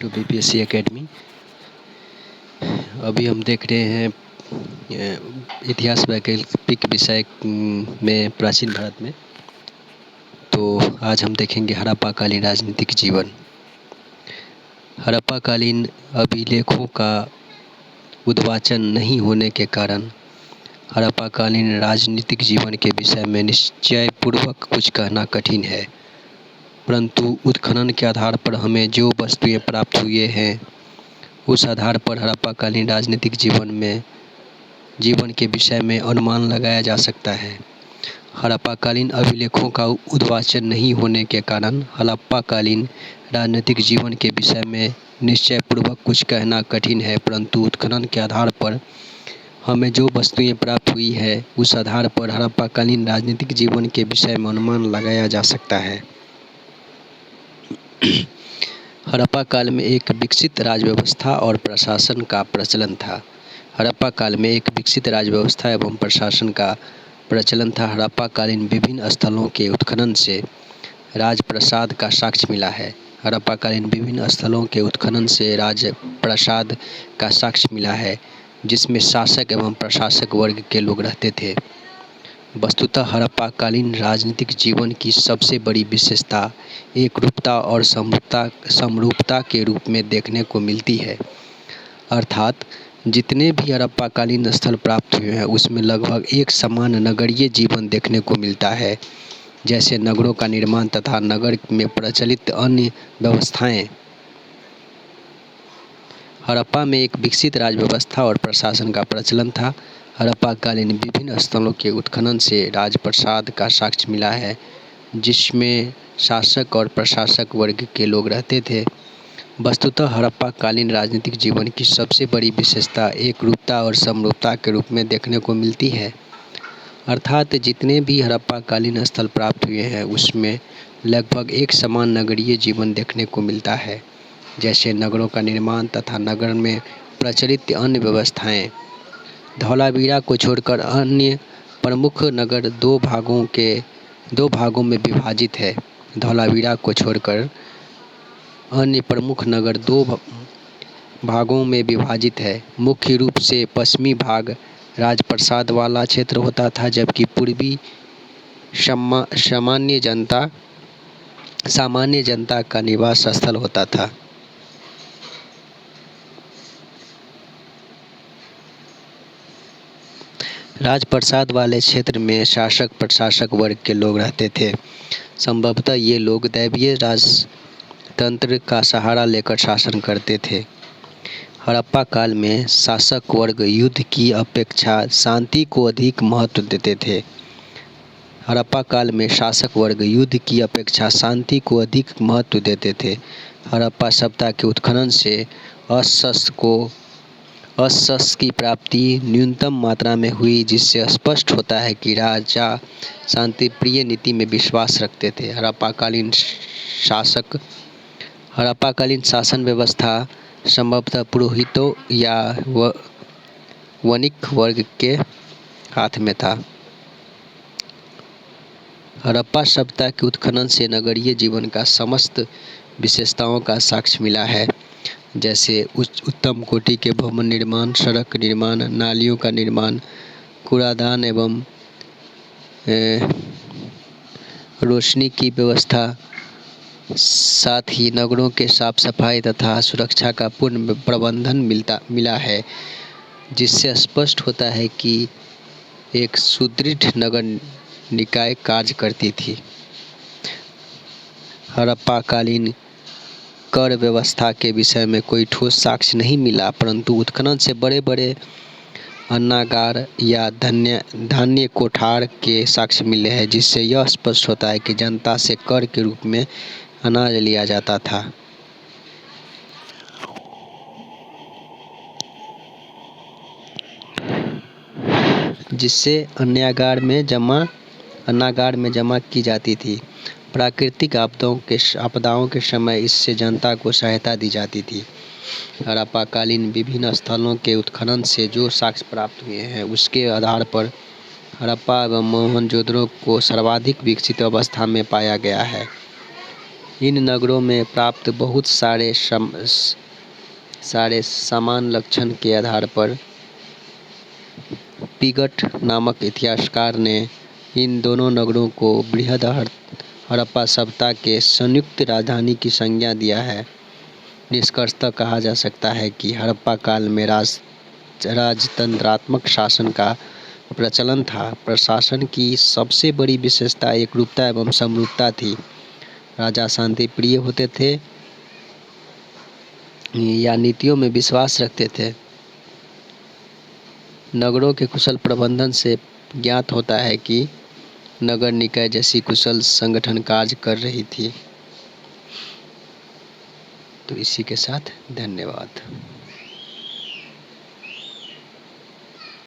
To BPSC academy. अभी हम देख रहे हैं इतिहास वैकल्पिक विषय में प्राचीन भारत में। तो आज हम देखेंगे हड़प्पाकालीन राजनीतिक जीवन। हड़प्पाकालीन अभिलेखों का उद्वाचन नहीं होने के कारण हड़प्पाकालीन राजनीतिक जीवन के विषय में निश्चयपूर्वक कुछ कहना कठिन है, परंतु उत्खनन के आधार पर हमें जो वस्तुएं प्राप्त हुए हैं उस आधार पर हड़प्पाकालीन राजनीतिक जीवन के विषय में अनुमान लगाया जा सकता है। हड़प्पाकालीन अभिलेखों का उद्वाचन नहीं होने के कारण हड़प्पाकालीन राजनीतिक जीवन के विषय में निश्चयपूर्वक कुछ कहना कठिन है, परंतु उत्खनन के आधार पर हमें जो वस्तुएं प्राप्त हुई है उस आधार पर हड़प्पाकालीन राजनीतिक जीवन के विषय में अनुमान लगाया जा सकता है। हड़प्पा काल में एक विकसित राज्य व्यवस्था और प्रशासन का प्रचलन था। हड़प्पा काल में एक विकसित राज्य व्यवस्था एवं प्रशासन का प्रचलन था। हड़प्पाकालीन विभिन्न स्थलों के उत्खनन से राजप्रसाद का साक्ष्य मिला है। हड़प्पाकालीन विभिन्न स्थलों के उत्खनन से राजप्रसाद का साक्ष्य मिला है, जिसमें शासक एवं प्रशासक वर्ग के लोग रहते थे। वस्तुतः हड़प्पाकालीन राजनीतिक जीवन की सबसे बड़ी विशेषता एकरूपता और समरूपता के रूप में देखने को मिलती है। अर्थात जितने भी हड़प्पाकालीन स्थल प्राप्त हुए हैं उसमें लगभग एक समान नगरीय जीवन देखने को मिलता है, जैसे नगरों का निर्माण तथा नगर में प्रचलित अन्य व्यवस्थाएं। हड़प्पा में एक विकसित राज्य व्यवस्था और प्रशासन का प्रचलन था। हड़प्पाकालीन विभिन्न स्थलों के उत्खनन से राजप्रसाद का साक्ष्य मिला है, जिसमें शासक और प्रशासक वर्ग के लोग रहते थे। वस्तुतः हड़प्पाकालीन राजनीतिक जीवन की सबसे बड़ी विशेषता एकरूपता और समरूपता के रूप में देखने को मिलती है। अर्थात जितने भी हड़प्पाकालीन स्थल प्राप्त हुए हैं उसमें लगभग एक समान नगरीय जीवन देखने को मिलता है, जैसे नगरों का निर्माण तथा नगर में प्रचलित अन्य व्यवस्थाएं। धौलावीरा को छोड़कर अन्य प्रमुख नगर दो भागों में विभाजित है। धौलावीरा को छोड़कर अन्य प्रमुख नगर दो भागों में विभाजित है। मुख्य रूप से पश्चिमी भाग राजप्रसाद वाला क्षेत्र होता था, जबकि पूर्वी सामान्य जनता का निवास स्थल होता था। राजप्रसाद वाले क्षेत्र में शासक प्रशासक वर्ग के लोग रहते थे। संभवतः ये लोग दैवीय राजतंत्र का सहारा लेकर शासन करते थे। हड़प्पा काल में शासक वर्ग युद्ध की अपेक्षा शांति को अधिक महत्व देते थे। हड़प्पा काल में शासक वर्ग युद्ध की अपेक्षा शांति को अधिक महत्व देते थे। हड़प्पा सभ्यता के उत्खनन से अस्त्र की प्राप्ति न्यूनतम मात्रा में हुई, जिससे स्पष्ट होता है कि राजा शांतिप्रिय नीति में विश्वास रखते थे। हड़प्पाकालीन शासन व्यवस्था संभवतः पुरोहितों या वणिक वर्ग के हाथ में था। हड़प्पा सभ्यता के उत्खनन से नगरीय जीवन का समस्त विशेषताओं का साक्ष्य मिला है, जैसे उत्तम कोटि के भवन निर्माण, सड़क निर्माण, नालियों का निर्माण, कूड़ादान एवं रोशनी की व्यवस्था, साथ ही नगरों के साफ सफाई तथा सुरक्षा का पूर्ण प्रबंधन मिला है, जिससे स्पष्ट होता है कि एक सुदृढ़ नगर निकाय कार्य करती थी। हड़प्पाकालीन कर व्यवस्था के विषय में कोई ठोस साक्ष्य नहीं मिला, परंतु उत्खनन से बड़े बड़े अन्नागार या धान्य कोठार के साक्ष्य मिले हैं, जिससे यह स्पष्ट होता है कि जनता से कर के रूप में अनाज लिया जाता था। जिससे अन्नागार में जमा की जाती थी। प्राकृतिक आपदाओं के समय इससे जनता को सहायता दी जाती थी। हड़प्पाकालीन विभिन्न स्थलों के उत्खनन से जो साक्ष्य प्राप्त हुए हैं उसके आधार पर हड़प्पा एवं मोहनजोदड़ो को सर्वाधिक विकसित अवस्था में पाया गया है। इन नगरों में प्राप्त बहुत सारे समान लक्षण के आधार पर पिगट नामक इतिहासकार ने इन दोनों नगरों को बृहद हड़प्पा सभ्यता के संयुक्त राजधानी की संज्ञा दिया है। निष्कर्षतः कहा जा सकता है कि हड़प्पा काल में राजतंत्रात्मक शासन का प्रचलन था। प्रशासन की सबसे बड़ी विशेषता एकरूपता एवं समरूपता थी। राजा शांति प्रिय होते थे या नीतियों में विश्वास रखते थे। नगरों के कुशल प्रबंधन से ज्ञात होता है कि नगर निकाय जैसी कुशल संगठन कार्य कर रही थी। तो इसी के साथ धन्यवाद।